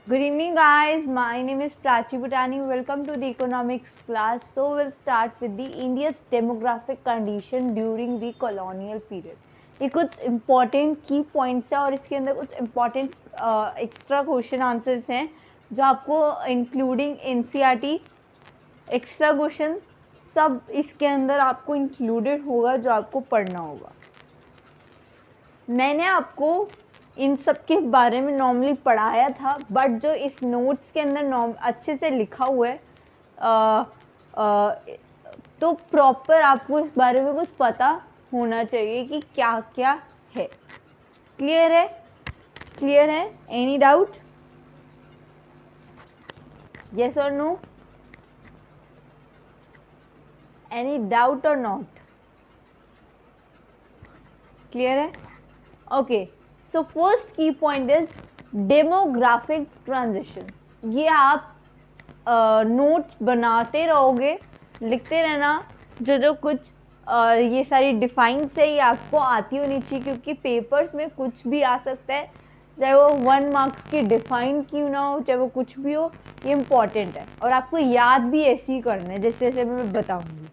Good evening, guys. My name is Prachi Bhutani. Welcome to the economics class. So, we'll start with the India's demographic condition during the colonial period. ये कुछ important key points है और इसके अंदर कुछ important extra question answers हैं जो आपको including NCERT extra question सब इसके अंदर आपको included होगा जो आपको पढ़ना होगा. मैंने आपको इन सब के बारे में नॉर्मली पढ़ाया था, बट जो इस नोट्स के अंदर अच्छे से लिखा हुआ है तो प्रॉपर आपको इस बारे में कुछ पता होना चाहिए कि क्या क्या है. क्लियर है? क्लियर है? Any doubt? यस और नो? एनी डाउट और नॉट? क्लियर है? ओके. सो फर्स्ट की पॉइंट इज डेमोग्राफिक ट्रांजिशन. ये आप नोट्स बनाते रहोगे, लिखते रहना. जो जो कुछ ये सारी डिफाइंस है ये आपको आती होनी चाहिए, क्योंकि पेपर्स में कुछ भी आ सकता है, चाहे वो 1 मार्क्स की डिफाइन क्यों ना हो, चाहे वो कुछ भी हो. ये इम्पॉर्टेंट है और आपको याद भी ऐसे ही करना है जैसे जैसे मैं बताऊंगी.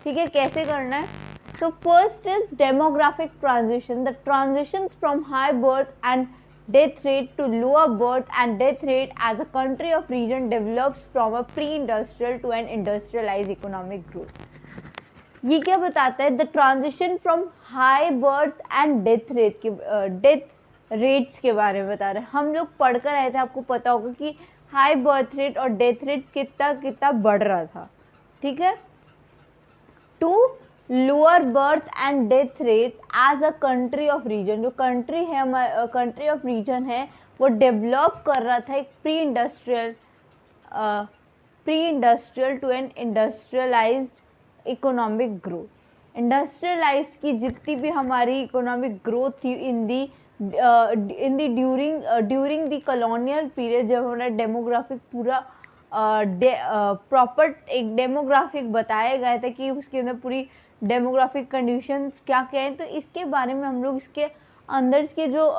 ठीक है, कैसे करना है? So first is demographic transition. The transitions from high birth and death rate to lower birth and death rate as a country of region develops from a pre-industrial to an industrialized economic growth. ये क्या बताता है? The transition from high birth and death rate के death rates के बारे में बता रहे हैं. हम लोग पढ़कर आए थे, आपको पता होगा कि हाई बर्थ रेट और डेथ रेट कितना कितना बढ़ रहा था. ठीक है. To lower birth and death rate as a country of region. जो कंट्री है, कंट्री ऑफ रीजन है, वो डेवलप कर रहा था एक pre industrial to an industrialised economic growth. Industrialise की जितनी भी हमारी इकोनॉमिक ग्रोथ थी in the during the colonial period, जब हमारा डेमोग्राफिक पूरा प्रॉपर एक डेमोग्राफिक बताया गया था कि उसके अंदर पूरी डेमोग्राफिक कंडीशंस क्या क्या हैं. तो इसके बारे में हम लोग इसके अंदर के जो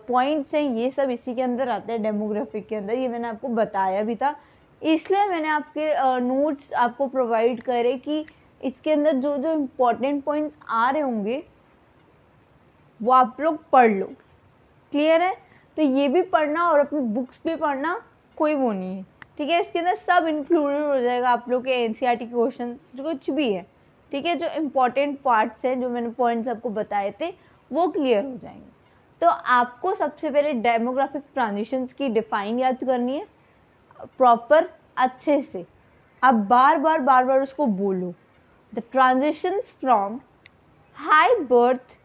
पॉइंट्स हैं ये सब इसी के अंदर आते हैं डेमोग्राफिक के अंदर. ये मैंने आपको बताया भी था, इसलिए मैंने आपके नोट्स आपको प्रोवाइड करे कि इसके अंदर जो जो इम्पोर्टेंट पॉइंट्स आ रहे होंगे वो आप लोग पढ़ लो. क्लियर है? तो ये भी पढ़ना और अपनी बुक्स भी पढ़ना, कोई वो नहीं है. ठीक है, इसके अंदर सब इंक्लूडेड हो जाएगा आप लोग के एनसीईआरटी क्वेश्चन जो कुछ भी है. ठीक है, जो इम्पोर्टेंट पार्ट्स हैं, जो मैंने पॉइंट्स आपको बताए थे, वो क्लियर हो जाएंगे. तो आपको सबसे पहले डेमोग्राफिक ट्रांजिशंस की डिफाइन याद करनी है प्रॉपर अच्छे से. आप बार बार उसको बोलो. The transitions from high birth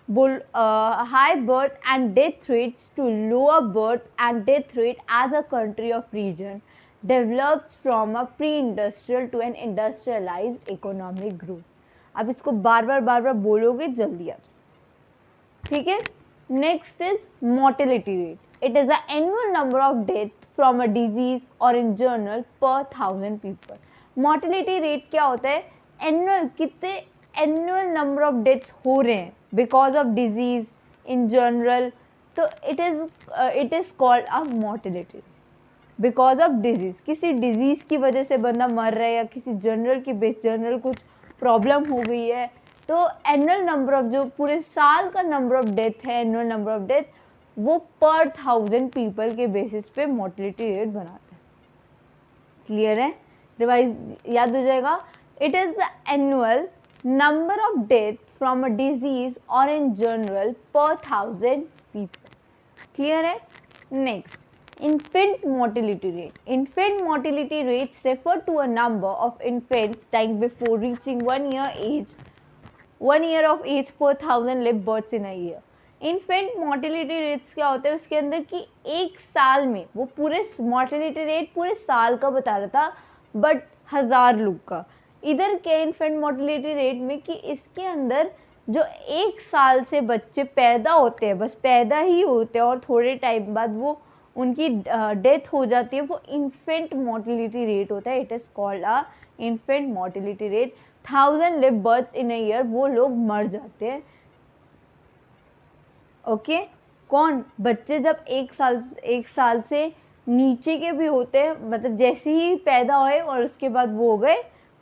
high birth and death rates to lower birth and death rate as a country of region develops from a pre-industrial to an industrialized economic growth. अब इसको बार बार बोलोगे जल्दी आ. ठीक है. Next is mortality rate. It is the annual number of death from a disease और in general पर 1000 people. Mortality rate क्या होता है? एनुअल, कितने एनुअल नंबर ऑफ डेथ्स हो रहे हैं because of disease in general. तो it is called a mortality because of disease. किसी डिजीज की वजह से बंदा मर रहा है या किसी जनरल कुछ प्रॉब्लम हो गई है, तो एनुअल नंबर ऑफ, जो पूरे साल का नंबर ऑफ डेथ है, एनुअल नंबर ऑफ डेथ, वो पर 1000 पीपल के बेसिस पे मोर्टेलिटी रेट बनाते हैं. क्लियर है? रिवाइज याद हो जाएगा. It is the annual number of death from a disease or in general per 1000 people. Clear है? Next, infant mortality rate. Infant mortality rates refer to a number of infants dying before reaching 1 year age, 1 year of age per 1000 live births in a year. Infant mortality rates क्या होता है? उसके अंदर कि एक साल में, वो पूरे मोर्टेलिटी रेट पूरे साल का बता रहा था, बट 1000 लोग का. इधर क्या इन्फेंट मोर्टेलिटी रेट में कि इसके अंदर जो एक साल से बच्चे पैदा होते हैं, बस पैदा ही होते हैं और थोड़े टाइम बाद वो उनकी डेथ हो जाती है, वो इन्फेंट मोर्टेलिटी रेट होता है. It is called a infant mortality rate. 1000 live birth in a year, वो लोग मर जाते हैं. ओके. कौन? बच्चे जब एक साल से नीचे के भी होते हैं, मतलब जैसे ही पैदा हुए और उसके बाद वो हो गए,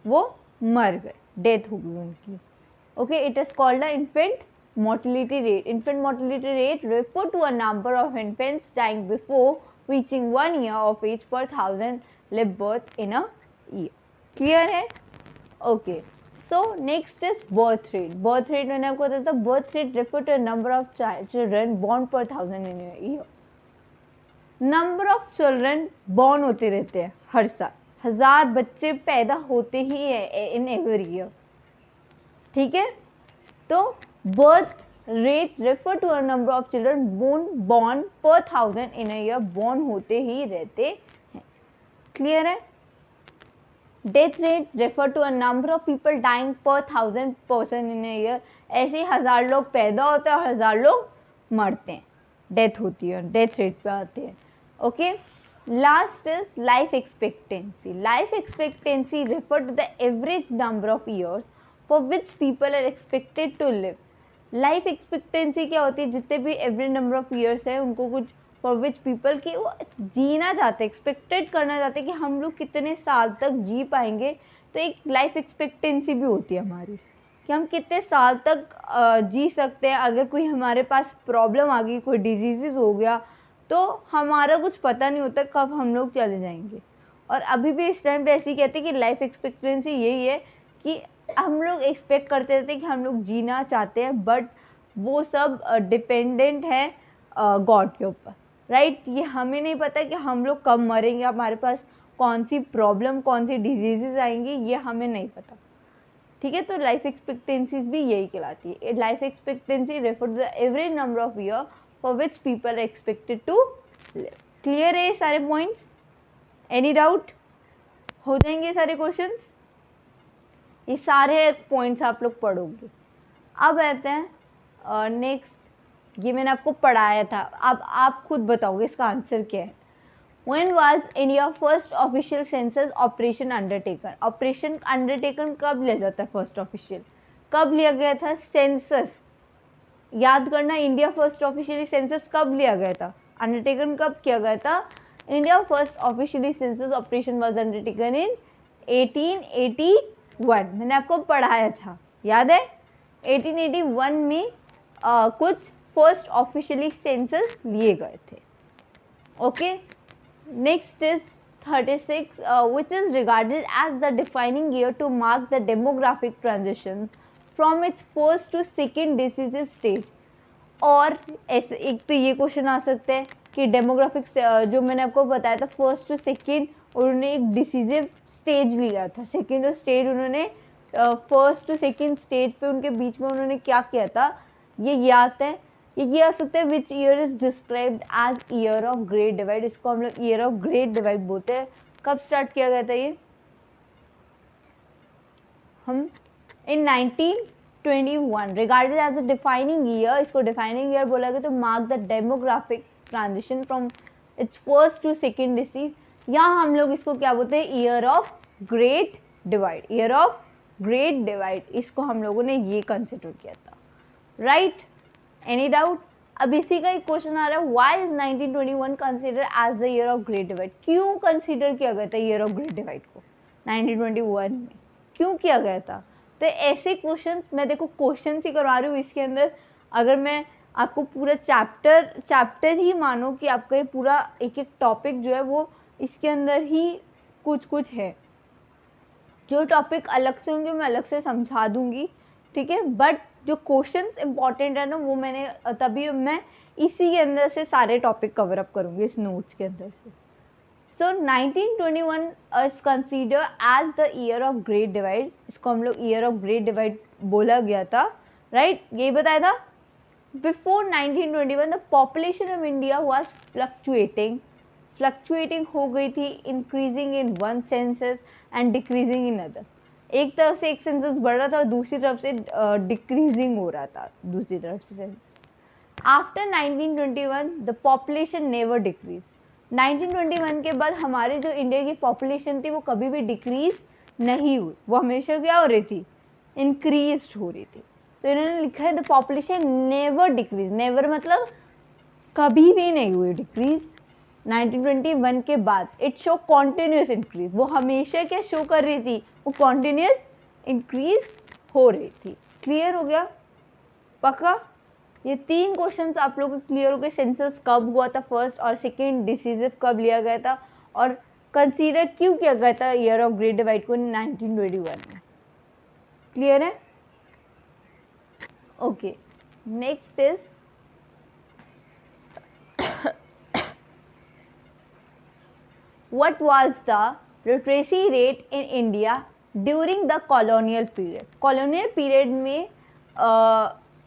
वो मर गए, डेथ हो गई उनकी। Okay, it is called a infant mortality rate. Infant mortality rate refer to a number of infants dying before reaching 1 year of age per 1000 live birth in a year. Clear है? Okay. So next is birth rate. Birth rate मैंने आपको बताया था, birth rate refer to a number of children born per 1000 in a year. Number of children born होते रहते हैं हर साल, 1000 बच्चे पैदा होते ही है in every year. ठीक है, तो birth rate refer to a number of children born per 1000 in a year. born होते ही रहते हैं. clear है? death rate refer to a number of people dying per 1000 person in a year. ऐसे 1000 लोग पैदा होते हैं और 1000 लोग मरते हैं, डेथ होती है, डेथ रेट पे आते हैं. Okay, last is life expectancy. Life expectancy refer to the average number of years for which people are expected to live. Life expectancy क्या होती है? जितने भी एवरेज नंबर ऑफ ईयर्स है उनको कुछ फॉर विच पीपल की वो जीना चाहते हैं, एक्सपेक्टेड करना चाहते हैं कि हम लोग कितने साल तक जी पाएंगे. तो एक लाइफ एक्सपेक्टेंसी भी होती है हमारी कि हम कितने साल तक जी सकते हैं. अगर कोई हमारे पास प्रॉब्लम आ गई, कोई डिजीज़ हो गया, तो हमारा कुछ पता नहीं होता कब हम लोग चले जाएंगे. और अभी भी इस टाइम पे ऐसे ही कहते हैं कि लाइफ एक्सपेक्टेंसी यही है कि हम लोग एक्सपेक्ट करते रहते हैं कि हम लोग जीना चाहते हैं, बट वो सब डिपेंडेंट है गॉड के ऊपर, राइट. ये हमें नहीं पता कि हम लोग कब मरेंगे, हमारे पास कौन सी प्रॉब्लम, कौन सी डिजीजेज आएंगी, ये हमें नहीं पता. ठीक है, तो लाइफ एक्सपेक्टेंसीज भी यही कहलाती है. Life expectancy refer to the average number of year for which people are expected to live. Clear है ये सारे पॉइंट्स? Any doubt? हो जाएंगे सारे क्वेश्चंस? ये सारे पॉइंट्स आप लोग पढ़ोगे. अब आते हैं नेक्स्ट. ये मैंने आपको पढ़ाया था, अब आप खुद बताओगे इसका आंसर क्या है. When was India first official census operation undertaken? Operation undertaken कब लिया जाता है? फर्स्ट ऑफिशियल कब लिया गया था? सेंसस याद करना. इंडिया फर्स्ट ऑफिशियली सेंसस कब लिया गया था? अंडरटेकन कब किया गया था? India first officially census operation was undertaken इन 1881. मैंने आपको पढ़ाया था, याद है? 1881 में कुछ फर्स्ट ऑफिशियली सेंसस लिए गए थे. Okay, next is 36, which is regarded as the defining year to mark the demographic transition from its first to second decisive stage. और ऐसे एक तो ये क्वेश्चन आ सकता है कि डेमोग्राफिक जो मैंने आपको बताया था फर्स्ट टू सेकेंड, उन्होंने एक डिसीजिव स्टेज लिया था. सेकेंड जो स्टेज उन्होंने फर्स्ट टू सेकेंड स्टेज पे उनके बीच में उन्होंने क्या किया था, ये याद है. ये आ सकता है which year is described as year of great divide. इसको हम लोग ईयर ऑफ ग्रेट डिवाइड बोलते हैं. कब स्टार्ट किया गया था ये? हम in 1921 regarded as a defining year. इसको डिफाइनिंग ईयर बोला गया तो mark the demographic transition from its first to second disease. यहाँ हम लोग इसको क्या बोलते हैं? Year of great divide. Year of great divide इसको हम लोगों ने ये कंसिडर किया था, राइट. Any doubt? अब इसी का एक क्वेश्चन आ रहा है, why is 1921 consider as the year of great divide. क्यों कंसिडर किया गया था ईयर ऑफ ग्रेट डिवाइड को 1921 में? क्यों किया गया था? तो ऐसे क्वेश्चन मैं देखो क्वेश्चन ही करवा रही हूँ इसके अंदर. अगर मैं आपको पूरा चैप्टर ही मानो कि आपका ये पूरा एक एक टॉपिक जो है वो इसके अंदर ही कुछ कुछ है. जो टॉपिक अलग से होंगे मैं अलग से समझा दूंगी, ठीक है. बट जो क्वेश्चंस इंपॉर्टेंट है ना वो मैंने तभी मैं इसी के अंदर से सारे टॉपिक कवर अप करूंगी इस नोट्स के अंदर से. So 1921 is consider as the year of great divide. इसको हम लोग ईयर ऑफ ग्रेट डिवाइड बोला गया था, राइट. यही बताया था. Before 1921 the population of India was fluctuating हो गई थी, increasing in one census and decreasing in other. एक तरफ से एक सेंसस बढ़ रहा था और दूसरी तरफ से डिक्रीजिंग हो रहा था दूसरी तरफ से census. After 1921 the population never decrease. 1921 के बाद हमारे जो इंडिया की पॉपुलेशन थी वो कभी भी डिक्रीज नहीं हुई, वो हमेशा क्या हो रही थी? इंक्रीज हो रही थी. तो इन्होंने लिखा है the population never decrease. Never मतलब कभी भी नहीं हुई डिक्रीज. 1921 के बाद इट शो कॉन्टिन्यूस इंक्रीज, वो हमेशा क्या शो कर रही थी, वो कॉन्टिन्यूस इंक्रीज हो रही थी। क्लियर हो गया? पक्का? ये 3 क्वेश्चंस आप लोगों को क्लियर हो गए। सेंसस कब हुआ था फर्स्ट, और सेकेंड डिसीजिव कब लिया गया था, और कंसीडर क्यों किया गया था ईयर ऑफ ग्रेट डिवाइड को 1921 में। क्लियर है? Okay, next is what was the literacy rate in India during the colonial period? colonial period में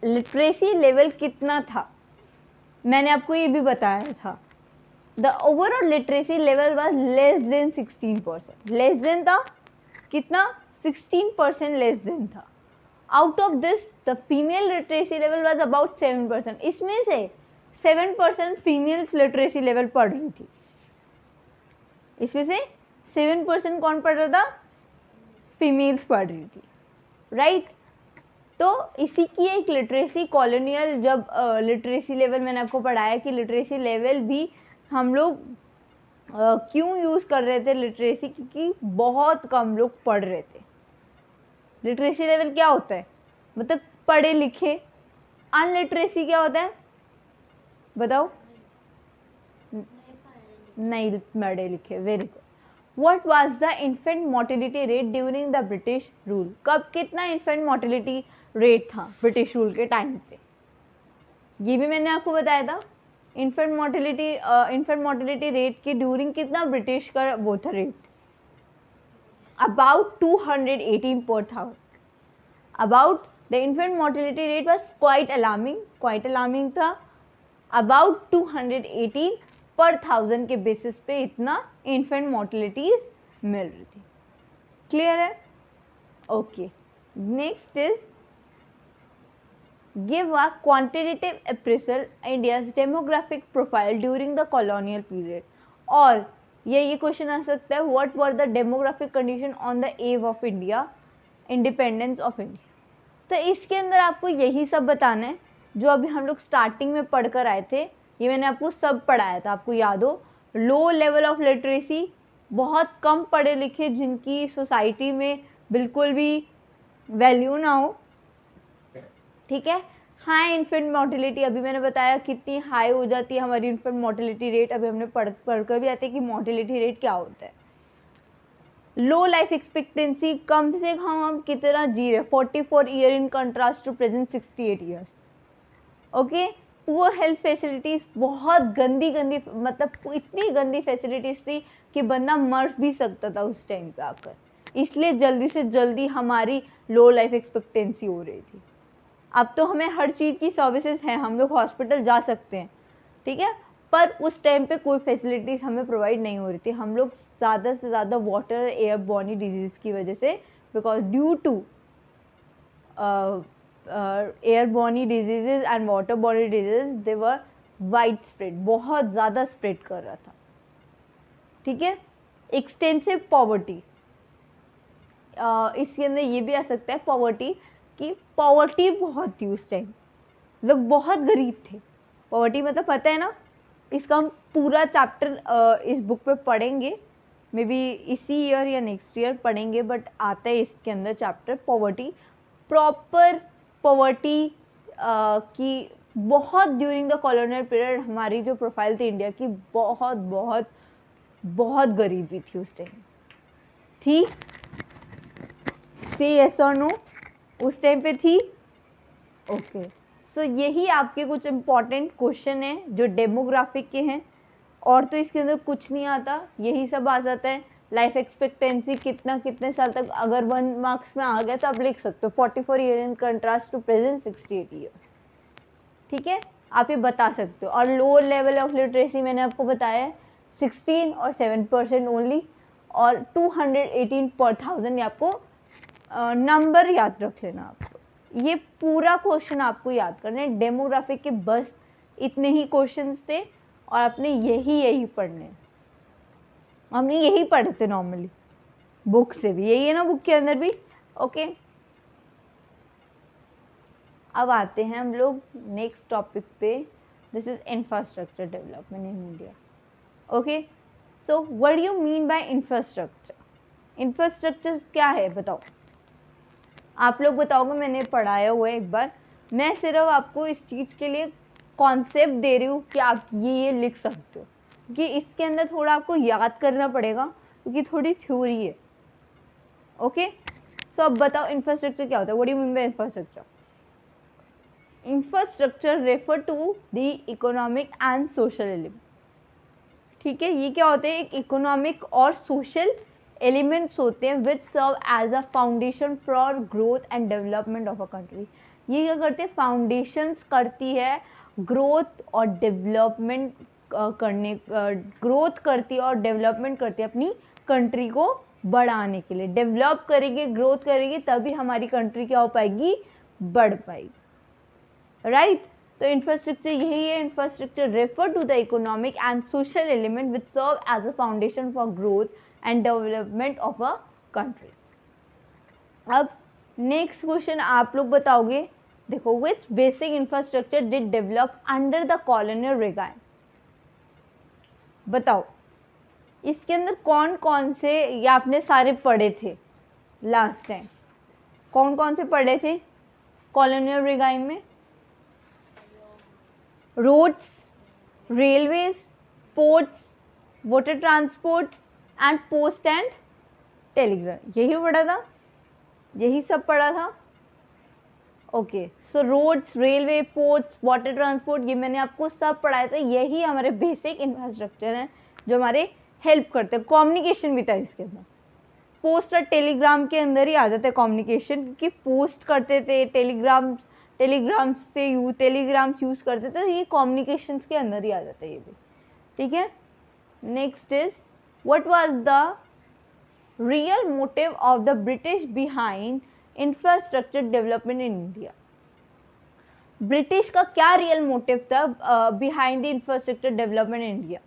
लिटरेसी लेवल कितना था? मैंने आपको ये भी बताया था। The overall literacy level was less than 16%। Less than था कितना? 16% लेस देन था। Out of this the female literacy level was about 7%। इसमें से 7% फीमेल्स लिटरेसी लेवल पढ़ रही थी। इसमें से 7% कौन पढ़ रहा था? फीमेल्स पढ़ रही थी, राइट? तो इसी की एक लिटरेसी कॉलोनियल, जब लिटरेसी लेवल मैंने आपको पढ़ाया कि लिटरेसी लेवल भी हम लोग क्यों यूज़ कर रहे थे लिटरेसी, क्योंकि बहुत कम लोग पढ़ रहे थे। लिटरेसी लेवल क्या होता है? मतलब पढ़े लिखे। अनलिटरेसी क्या होता है बताओ? नहीं पढ़े लिखे। Very good. What was the infant mortality rate during the British rule? कब कितना infant mortality rate था ब्रिटिश रूल के टाइम पे? ये भी मैंने आपको बताया था। infant mortality rate की ड्यूरिंग कितना ब्रिटिश का वो था rate? About 218 per thousand. About the infant mortality rate was quite alarming था। About 218 पर 1000 के बेसिस पे इतना इन्फेंट मोर्टेलिटी मिल रही थी। क्लियर है? Okay, next is give a quantitative appraisal India's demographic profile during the colonial period. और ये क्वेश्चन आ सकता है, what were the demographic condition on the above of India, independence of India. तो इसके अंदर आपको यही सब बताना है जो अभी हम लोग स्टार्टिंग में पढ़कर आए थे। ये मैंने आपको सब पढ़ाया था, आपको याद हो। लो लेवल ऑफ लिटरेसी, बहुत कम पढ़े लिखे जिनकी सोसाइटी में बिल्कुल भी वैल्यू ना हो, ठीक है। हाई इन्फेंट मोर्टेलिटी, अभी मैंने बताया कितनी हाई हो जाती है हमारी इन्फेंट मोर्टेलिटी रेट। अभी हमने पढ़कर भी आते हैं कि मोर्टेलिटी रेट क्या होता है। लो लाइफ एक्सपेक्टेंसी, कम से कम हम कितना जी रहे, 44 year in contrast to present 68 years. Okay. Poor health facilities, बहुत गंदी मतलब इतनी गंदी फैसिलिटीज थी कि बंदा मर भी सकता था उस टाइम पे आकर, इसलिए जल्दी से जल्दी हमारी लो लाइफ एक्सपेक्टेंसी हो रही थी। अब तो हमें हर चीज़ की सर्विसेज हैं, हम लोग हॉस्पिटल जा सकते हैं, ठीक है, पर उस टाइम पे कोई फैसिलिटीज़ हमें प्रोवाइड नहीं हो रही थी। हम लोग ज़्यादा से ज़्यादा वाटर एयरबॉर्न डिजीज़ की वजह से, because due to airborne diseases and waterborne diseases, they were widespread, बहुत ज़्यादा स्प्रेड कर रहा था, ठीक है। एक्सटेंसिव पॉवर्टी, इसके अंदर ये भी आ सकता है पॉवर्टी, कि पॉवर्टी बहुत थी उस टाइम, लोग बहुत गरीब थे। पॉवर्टी मतलब पता है ना, इसका हम पूरा चैप्टर इस बुक पे पढ़ेंगे, मे बी इसी ईयर या नेक्स्ट ईयर पढ़ेंगे, बट आता है इसके अंदर चैप्टर पॉवर्टी। प्रॉपर पॉवर्टी की बहुत ड्यूरिंग द कॉलोनियल पीरियड हमारी जो प्रोफाइल थी इंडिया की, बहुत बहुत बहुत गरीबी थी उस टाइम, थी। से यस और नो, उस टाइम पे थी। ओके, सो यही आपके कुछ इंपॉर्टेंट क्वेश्चन हैं जो डेमोग्राफिक के हैं, और तो इसके अंदर कुछ नहीं आता, यही सब आ जाता है। लाइफ एक्सपेक्टेंसी कितने साल तक, अगर 1 मार्क्स में आ गया तो आप लिख सकते हो 44 year in contrast to present 68 year, ठीक है, आप ये बता सकते हो। और लोअर लेवल ऑफ लिटरेसी मैंने आपको बताया है 16 और 7% ओनली, और 218 पर 1000, ये आपको नंबर याद रख लेना। आपको ये पूरा क्वेश्चन आपको याद करना है। डेमोग्राफिक के बस इतने ही क्वेश्चंस थे, और आपने यही पढ़ने, हमने यही पढ़े थे नॉर्मली बुक से भी, यही है ना बुक के अंदर भी। ओके, अब आते हैं हम लोग नेक्स्ट टॉपिक पे। This is infrastructure development in India. Okay, so what do you mean by infrastructure? Infrastructure क्या है बताओ, आप लोग बताओगे, मैंने पढ़ाया हुआ है एक बार, मैं सिर्फ आपको इस चीज़ के लिए कॉन्सेप्ट दे रही हूँ कि आप ये लिख सकते हो, कि इसके अंदर थोड़ा आपको याद करना पड़ेगा क्योंकि थोड़ी थ्योरी है। ओके, सो अब बताओ इंफ्रास्ट्रक्चर क्या होता है, what do you mean by infrastructure? Infrastructure refer to the economic and social element. ठीक है, ये क्या होते हैं, एक इकोनॉमिक और सोशल एलिमेंट्स होते हैं which serve as a foundation for growth and development of a country. ये क्या करते हैं, फाउंडेशंस करती है ग्रोथ और डेवलपमेंट करने, ग्रोथ करती है और डेवलपमेंट करती है अपनी कंट्री को बढ़ाने के लिए। डेवलप करेंगे, ग्रोथ करेंगे, तभी हमारी कंट्री क्या हो पाएगी, बढ़ पाएगी, राइट? तो इंफ्रास्ट्रक्चर यही है, infrastructure refer to the economic and social element which serve as a foundation for growth and development of a country. अब नेक्स्ट क्वेश्चन आप लोग बताओगे, देखो, which basic infrastructure did develop under the colonial regime? बताओ इसके अंदर कौन कौन से, ये आपने सारे पढ़े थे लास्ट टाइम, कौन कौन से पढ़े थे कॉलोनियल रिगाइम में? Roads, railways, ports, water transport and post and telegraph, यही पढ़ा था, यही सब पढ़ा था। Okay, so roads, railway, ports, water transport, ये मैंने आपको सब पढ़ाया था, यही हमारे बेसिक इंफ्रास्ट्रक्चर हैं जो हमारे हेल्प करते हैं। कम्युनिकेशन भी था इसके अंदर, पोस्ट और टेलीग्राम के अंदर ही आ जाता है कम्युनिकेशन, क्योंकि पोस्ट करते थे, टेलीग्राम्स यूज करते थे, तो ये कम्युनिकेशंस के अंदर ही आ जाता है ये भी। ठीक है, next is what was the real motive of the British behind infrastructure development in India? British का क्या रियल मोटिव था behind the infrastructure development in India,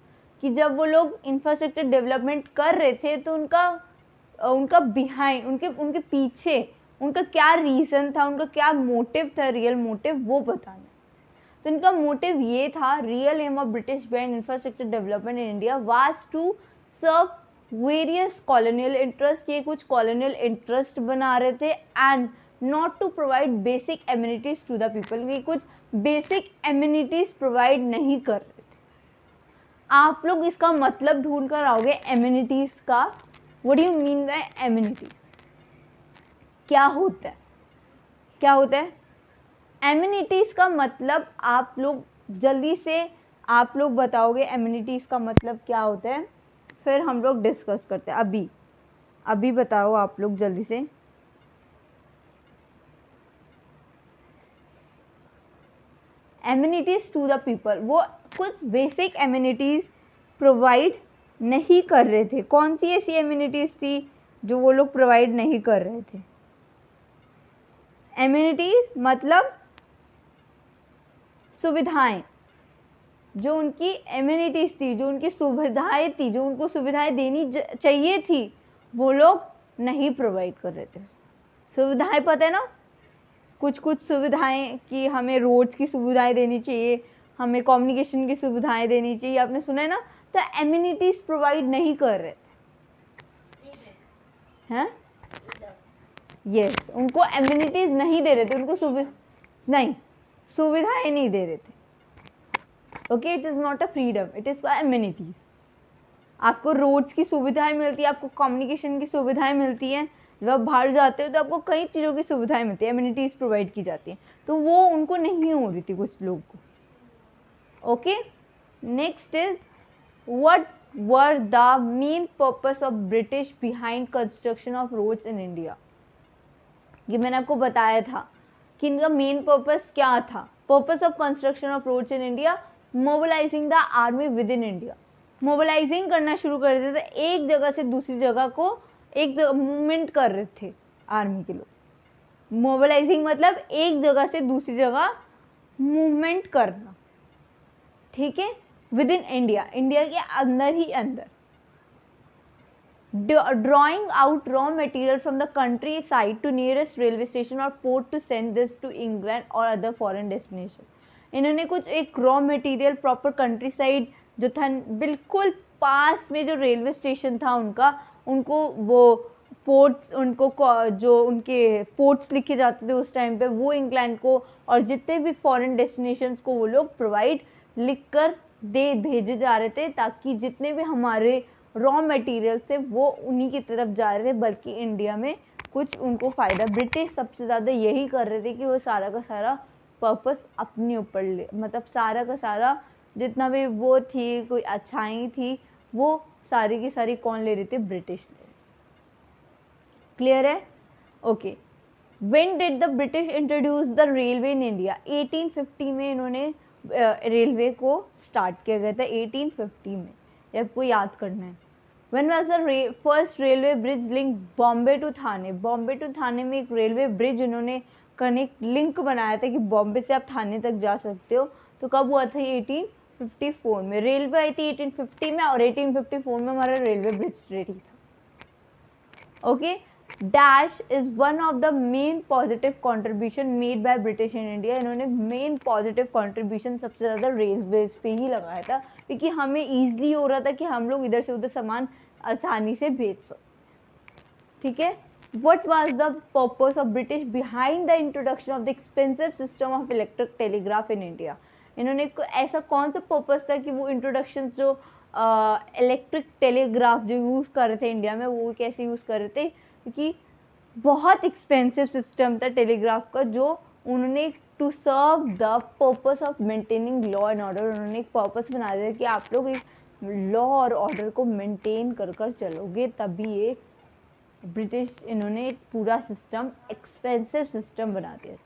कि जब वो लोग इंफ्रास्ट्रक्चर डेवलपमेंट कर रहे थे तो उनका बिहाइंड, उनके पीछे उनका क्या रीज़न था, उनका क्या मोटिव था, रियल मोटिव, वो बताना। तो इनका मोटिव ये था, real aim of British behind infrastructure development in India was to serve various colonial interest, ये कुछ कॉलोनियल इंटरेस्ट बना रहे थे, and not to provide basic amenities to the people, ये कुछ बेसिक एमिनिटीज प्रोवाइड नहीं कर रहे थे। आप लोग इसका मतलब ढूंढ कर आओगे एमिनिटीज का, what do you mean bye amenities, क्या होता है, क्या होता है एमिनिटीज का मतलब? आप लोग जल्दी से आप लोग बताओगे एमिनिटीज का मतलब क्या होता है, फिर हम लोग डिस्कस करते हैं। अभी बताओ आप लोग जल्दी से। एमिनिटीज टू द पीपल, वो कुछ बेसिक एमिनिटीज प्रोवाइड नहीं कर रहे थे। कौन सी ऐसी एमिनिटीज थी जो वो लोग प्रोवाइड नहीं कर रहे थे? एमिनिटीज मतलब सुविधाएं, जो उनकी एमिनिटीज थी, जो उनकी सुविधाएं थी, जो उनको सुविधाएं देनी चाहिए थी, वो लोग नहीं प्रोवाइड कर रहे थे। सुविधाएं पता है ना, कुछ कुछ सुविधाएं, कि हमें रोड्स की सुविधाएं देनी चाहिए, हमें कम्युनिकेशन की सुविधाएं देनी चाहिए, आपने सुना है ना, तो एमिनिटीज प्रोवाइड नहीं कर रहे थे हैं। यस, उनको एमिनिटीज नहीं दे रहे थे, उनको सुविधाएं नहीं दे रहे थे। Okay, it is not a freedom, it is amenities. आपको रोड्स की सुविधाएं मिलती है, आपको कम्युनिकेशन की सुविधाएं मिलती हैं, जब आप बाहर जाते हो तो आपको कई चीज़ों की सुविधाएं मिलती है, एमिनिटीज प्रोवाइड की जाती हैं, तो वो उनको नहीं हो रही थी कुछ लोग को। Okay, next is what were the main purpose of British behind construction of roads in India? ये मैंने आपको बताया था कि इनका मेन पर्पस क्या था। Purpose of construction of roads in India, mobilising the army within India, mobilising करना शुरू कर देते थे, एक जगह से दूसरी जगह को एक मूवमेंट कर रहे थे आर्मी के लोग। मोबिलाइजिंग मतलब एक जगह से दूसरी जगह मूवमेंट करना, ठीक है, विद इन इंडिया, इंडिया के अंदर ही अंदर। drawing out raw material from the countryside to nearest railway station or port to send this to England or other foreign destination। इन्होंने कुछ एक raw material proper country side जो था बिल्कुल पास में जो रेलवे स्टेशन था उनका, उनको वो पोर्ट्स, उनको जो उनके पोर्ट्स लिखे जाते थे उस टाइम पे, वो इंग्लैंड को और जितने भी फॉरेन डेस्टिनेशंस को वो लोग प्रोवाइड लिख कर दे भेजे जा रहे थे, ताकि जितने भी हमारे रॉ मटेरियल से वो उन्हीं की तरफ जा रहे थे, बल्कि इंडिया में कुछ उनको फ़ायदा। ब्रिटिश सबसे ज़्यादा यही कर रहे थे कि वो सारा का सारा पर्पस अपने ऊपर ले, मतलब सारा का सारा जितना भी वो थी, कोई अच्छाई थी, वो सारी की सारी कौन ले रही थी? ब्रिटिश ले। क्लियर है? Okay. When did the British introduce the railway in India? 1850 में इन्होंने रेलवे को स्टार्ट किया गया था, 1850 में, ये आपको याद करना है। When was the first railway bridge link Bombay to Thane? Bombay to Thane में एक रेलवे ब्रिज इन्होंने कनेक्ट लिंक बनाया था कि बॉम्बे से आप थाने तक जा सकते हो। तो कब हुआ था? 1854 में। रेलवे आई थी 1850 में और 1854 में हमारा रेलवे ब्रिज रेडी था। Okay. Dash is one of the main positive contribution made by British in India. इन्होंने मेन पॉजिटिव कंट्रीब्यूशन सबसे ज़्यादा रेलवेज पे ही लगाया था, क्योंकि हमें ईजिली हो रहा था कि हम लोग इधर से उधर सामान आसानी से भेज सकते। ठीक है। What was the purpose of British behind the introduction of the expensive system of electric telegraph in India? इन्होंने ऐसा कौन सा पर्पस था कि वो इंट्रोडक्शन जो इलेक्ट्रिक टेलीग्राफ जो यूज़ कर रहे थे इंडिया में, वो कैसे यूज़ कर रहे थे? क्योंकि बहुत एक्सपेंसिव सिस्टम था टेलीग्राफ का, जो उन्होंने to serve the purpose of maintaining law and order, उन्होंने एक पर्पस बना दिया कि आप लोग एक लॉ और ऑर्डर को मेंटेन कर कर चलोगे, तभी ये ब्रिटिश इन्होंने एक पूरा सिस्टम, एक्सपेंसिव सिस्टम बना दिया था।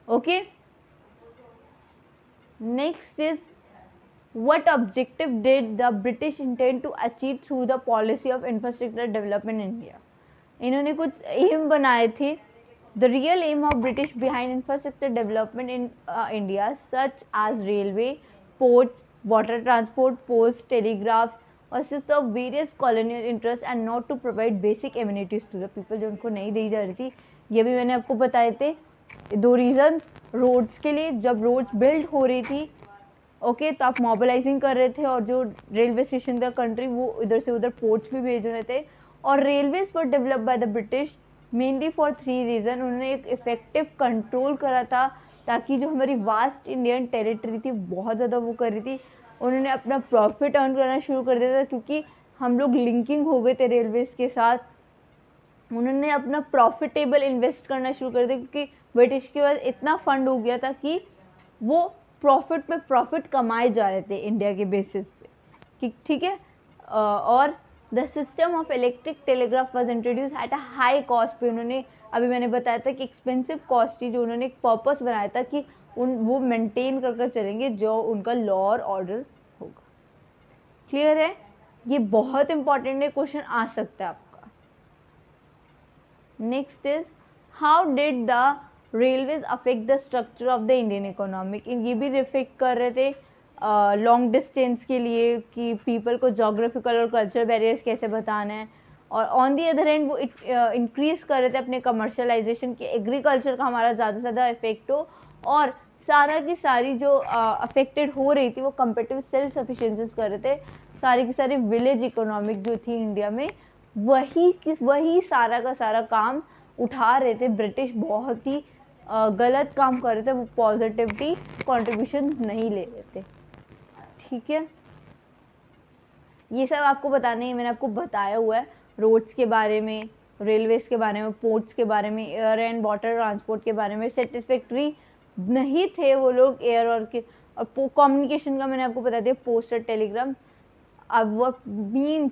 Okay. Next is what objective did the British intend to achieve through the policy of infrastructure development in India? इन्होंने कुछ एम बनाए थे। The real aim of British behind infrastructure development in India, such as railway, ports, water transport, posts, telegraphs, consists of various colonial interests and not to provide basic amenities to the people, जो उनको नहीं दी जा रही थी। ये भी मैंने आपको बताए थे। दो रीजंस, रोड्स के लिए, जब रोड्स बिल्ड हो रही थी, ओके, तो आप मोबिलाइजिंग कर रहे थे, और जो रेलवे स्टेशन का कंट्री वो इधर से उधर पोर्ट्स भी भेज रहे थे। और railways were develop by the British mainly for 3 reason. उन्होंने एक इफेक्टिव कंट्रोल करा था, ताकि जो हमारी वास्ट इंडियन टेरिटरी थी बहुत ज़्यादा वो कर रही थी, उन्होंने अपना प्रॉफिट अर्न करना शुरू कर दिया था, क्योंकि हम लोग लिंकिंग हो गए थे रेलवेज के साथ। उन्होंने अपना प्रॉफिटेबल इन्वेस्ट करना शुरू कर दिया, क्योंकि ब्रिटिश के पास इतना फंड हो गया था कि वो प्रॉफिट पे प्रॉफिट कमाए जा रहे थे इंडिया के बेसिस पे। ठीक है। और the system of electric telegraph was introduce at a high cost पे। उन्होंने, अभी मैंने बताया था कि एक्सपेंसिव कॉस्ट थी, जो उन्होंने एक पर्पस बनाया था कि वो मेंटेन कर कर चलेंगे जो उनका लॉ और ऑर्डर होगा। क्लियर है? ये बहुत इंपॉर्टेंट है, क्वेश्चन आ सकता है आपका। Next is how did the railways affect the structure of the Indian economic. ये भी रिफेक्ट कर रहे थे लॉन्ग डिस्टेंस के लिए, कि पीपल को जोग्राफिकल और कल्चर बैरियर्स कैसे बताना है। और ऑन दी अदर हैंड वो इंक्रीज कर रहे थे अपने कमर्शलाइजेशन की, एग्रीकल्चर का हमारा ज़्यादा से ज़्यादा इफेक्ट हो, और सारा की सारी जो अफेक्टेड हो रही थी वो कंपेटिव सेल्फ सफिशिएंसीज कर रहे थे। सारी की सारी विलेज इकोनॉमिक जो थी इंडिया में, वही सारा का सारा काम उठा रहे थे ब्रिटिश। बहुत ही गलत काम कर रहे थे, वो पॉजिटिविटी कंट्रीब्यूशन नहीं ले रहे थे। ठीक है। ये सब आपको बताने ही मैंने आपको बताया हुआ है, रोड्स के बारे में, रेलवेज के बारे में, पोर्ट्स के बारे में, एयर एंड वाटर ट्रांसपोर्ट के बारे में। सेटिस्फैक्ट्री नहीं थे वो लोग एयर और कम्युनिकेशन का मैंने आपको बता दिया, पोस्टर टेलीग्राम। अब वो means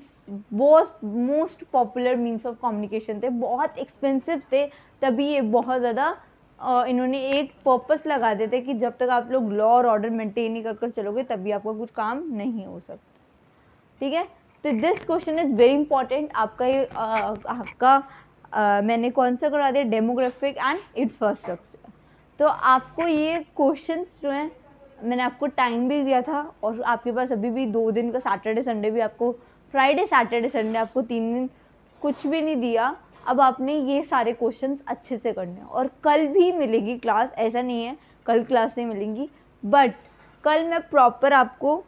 most popular means of communication थे, बहुत एक्सपेंसिव थे, तभी ये बहुत ज़्यादा इन्होंने एक पर्पस लगा देते कि जब तक आप लोग लॉ और ऑर्डर मेंटेन नहीं कर कर चलोगे तभी आपका कुछ काम नहीं हो सकता। ठीक है। तो this question is very important. आपका ये मैंने कौन सा करा दिया? Demographic and infrastructure. तो आपको ये क्वेश्चंस जो हैं, मैंने आपको टाइम भी दिया था, और आपके पास अभी भी 2 दिन का, सैटरडे संडे भी आपको, फ्राइडे सैटरडे संडे आपको 3 दिन कुछ भी नहीं दिया। अब आपने ये सारे क्वेश्चंस अच्छे से करने हैं, और कल भी मिलेगी क्लास, ऐसा नहीं है कल क्लास नहीं मिलेंगी, बट कल मैं प्रॉपर आपको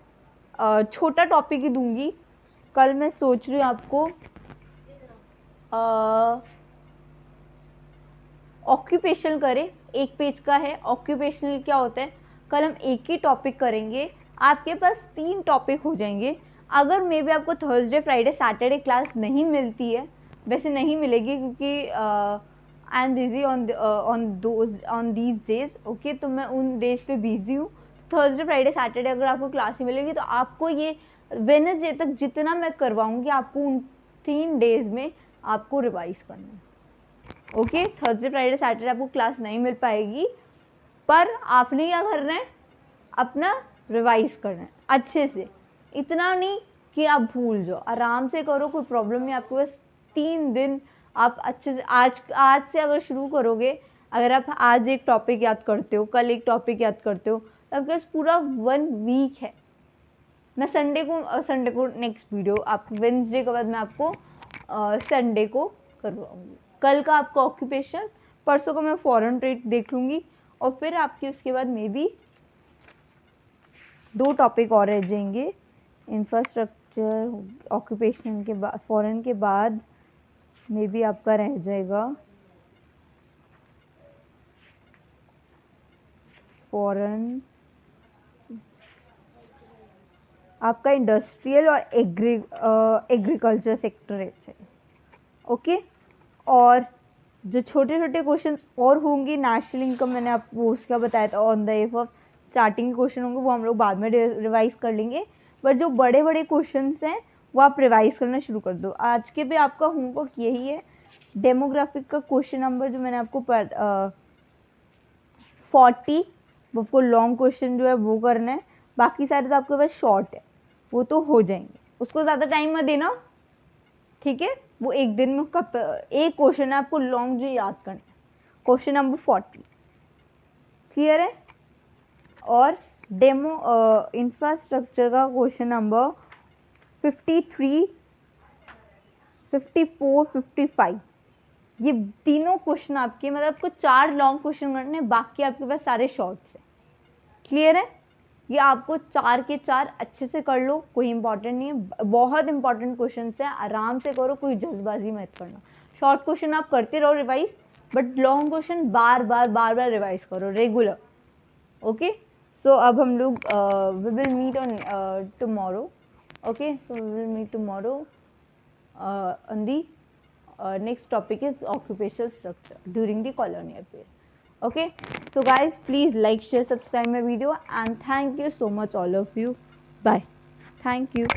छोटा टॉपिक ही दूंगी। कल मैं सोच रही हूँ आपको ऑक्यूपेशनल करें, एक पेज का है। ऑक्यूपेशनल क्या होता है, कल हम एक ही टॉपिक करेंगे, आपके पास 3 टॉपिक हो जाएंगे। अगर मे बी आपको थर्सडे फ्राइडे सैटरडे क्लास नहीं मिलती है, वैसे नहीं मिलेगी क्योंकि I am busy on these days, okay, तो मैं उन डेज पे बिजी हूँ। थर्सडे फ्राइडे सैटरडे अगर आपको क्लास नहीं मिलेगी तो आपको ये वेडनेसडे तक जितना मैं करवाऊंगी आपको उन 3 डेज में आपको रिवाइज करना है। ओके, थर्सडे फ्राइडे सैटरडे आपको क्लास नहीं मिल पाएगी, पर आपने क्या करना है, अपना रिवाइज करना है अच्छे से। इतना नहीं कि आप भूल जाओ, आराम से करो, कोई प्रॉब्लम नहीं। आपके पास 3 दिन आप अच्छे से, आज से अगर शुरू करोगे, अगर आप आज एक टॉपिक याद करते हो, कल एक टॉपिक याद करते हो, तो आपके पास पूरा 1 वीक है। मैं संडे को नेक्स्ट वीडियो, आप वेडनेसडे के बाद मैं आपको संडे को करवाऊंगी। कल का आपका ऑक्यूपेशन, परसों को मैं फॉरेन ट्रेड देख लूँगी, और फिर आपके उसके बाद मे बी 2 टॉपिक और रह जाएंगे। इंफ्रास्ट्रक्चर ऑक्यूपेशन के बाद, फॉरेन के बाद मे बी आपका रह जाएगा फॉरेन, आपका इंडस्ट्रियल और एग्रीकल्चर सेक्टर है। ओके, और जो छोटे छोटे क्वेश्चंस और होंगे, नेशनल इनकम मैंने आपको उसका बताया था, on the F of starting question होंगे, वो हम लोग बाद में रिवाइज कर लेंगे। बट जो बड़े बड़े क्वेश्चंस हैं वो आप रिवाइज करना शुरू कर दो। आज के भी आपका होमवर्क यही है, डेमोग्राफिक का क्वेश्चन नंबर जो मैंने आपको 40, वो आपको लॉन्ग क्वेश्चन जो है वो करना है। बाकी सारे तो आपके पास शॉर्ट है, वो तो हो जाएंगे, उसको ज़्यादा टाइम मत देना, ठीक है। वो एक दिन में कब एक क्वेश्चन है, आपको लॉन्ग जो याद करना है, क्वेश्चन नंबर 40, क्लियर है। और डेमो इंफ्रास्ट्रक्चर का क्वेश्चन नंबर 53, 54, 55, ये तीनों क्वेश्चन आपके, मतलब आपको 4 लॉन्ग क्वेश्चन करने, बाकी आपके पास सारे शॉर्ट्स हैं, क्लियर है। ये आपको 4 के 4 अच्छे से कर लो, कोई इंपॉर्टेंट नहीं है, बहुत इंपॉर्टेंट क्वेश्चन है, आराम से करो, कोई जल्दबाजी मत करना। शॉर्ट क्वेश्चन आप करते रहो रिवाइज, बट लॉन्ग क्वेश्चन बार बार रिवाइज करो रेगुलर। ओके, सो अब हम लोग we will meet on tomorrow. Okay, so we will meet tomorrow on the next topic is occupational structure during the colonial period. Okay, so guys, please like, share, subscribe my video, and thank you so much all of you. Bye. Thank you.